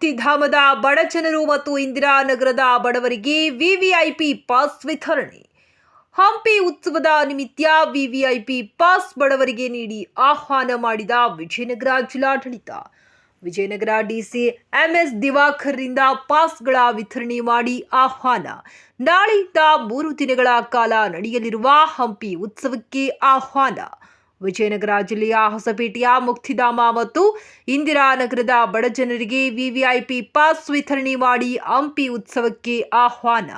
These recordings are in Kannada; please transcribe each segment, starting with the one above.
ಮುಕ್ತಿಧಾಮದ ಬಡಜನರು ಮತ್ತು ಇಂದಿರಾನಗರದ ಬಡವರಿಗೆ ವಿವಿಐಪಿ ಪಾಸ್ ವಿತರಣೆ. ಹಂಪಿ ಉತ್ಸವದ ನಿಮಿತ್ತ ವಿವಿಐಪಿ ಪಾಸ್ ಬಡವರಿಗೆ ನೀಡಿ ಆಹ್ವಾನ ಮಾಡಿದ ವಿಜಯನಗರ ಜಿಲ್ಲಾಡಳಿತ. ವಿಜಯನಗರ ಡಿಸಿ ಎಂಎಸ್ ದಿವಾಕರ್ರಿಂದ ಪಾಸ್ಗಳ ವಿತರಣೆ ಮಾಡಿ ಆಹ್ವಾನ. ನಾಳೆಯಿಂದ 3 ದಿನಗಳ ಕಾಲ ನಡೆಯಲಿರುವ ಹಂಪಿ ಉತ್ಸವಕ್ಕೆ ಆಹ್ವಾನ. ವಿಜಯನಗರ ಜಿಲ್ಲೆಯ ಹೊಸಪೇಟೆಯ ಮುಕ್ತಿಧಾಮ ಮತ್ತು ಇಂದಿರಾನಗರದ ಬಡಜನರಿಗೆ ವಿವಿಐಪಿ ಪಾಸ್ ವಿತರಣೆ ಮಾಡಿ ಹಂಪಿ ಉತ್ಸವಕ್ಕೆ ಆಹ್ವಾನ.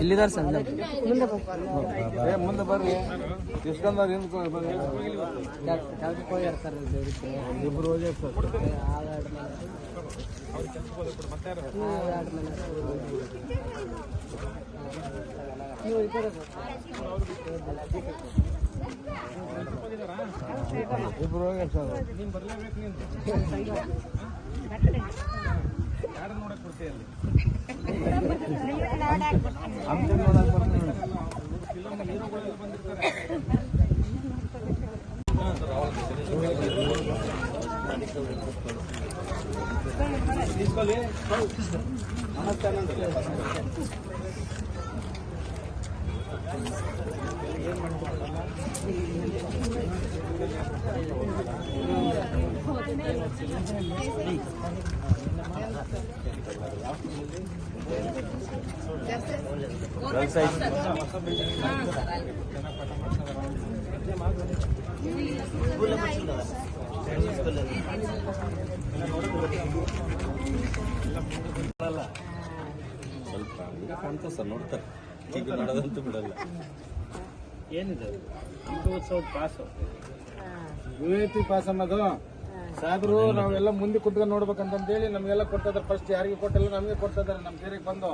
ಇಲ್ಲಿದ್ದಾರೆ ಸರ್ ಮುಂದೆ ಬರ್ರಿ. ಇಸ್ಕೊಂಡ್ರೆ ಇಬ್ರು ಹೋಗಿ ಇಬ್ರು ಹೋಗಿ ಸರ್ ನೀನು ಬರ್ಲೇಬೇಕು. ನೀನು ಯಾರು ನೋಡಕ್ ಕೊಡ್ತೀಯ ಅಲ್ಲಿ ಹಂಪಿ ನೋಡಕ್ ಬರ್ತೀನಿ. ಫಿಲಮ್ ಹೀರೋಗಳೆಲ್ಲ ಬಂದಿರ್ತಾರೆ. ಸ್ವಲ್ಪ ಕಾಣ್ತಾ ನೋಡ್ತಾರೆ, ಈಗ ನೋಡೋದಂತೂ ಬಿಡಲ್ಲ. ಏನಿದೆ ಹಂಪಿ ಉತ್ಸವದ ಪಾಸು, ವಿವಿಐಪಿ ಪಾಸ್ ಅನ್ನೋದು ಸಾಹೇಬರು ನಾವೆಲ್ಲ ಮುಂದೆ ಕುತ್ಕೊಂಡು ನೋಡ್ಬೇಕಂತೇಳಿ ನಮಗೆಲ್ಲ ಕೊಡ್ತಾ ಇದ್ದಾರೆ. ಫಸ್ಟ್ ಯಾರಿಗೆ ಕೊಟ್ಟಿಲ್ಲ, ನಮಗೆ ಕೊಡ್ತಾ ಇದ್ದಾರೆ. ನಮ್ಮ ಸೇರಿಗೆ ಬಂದು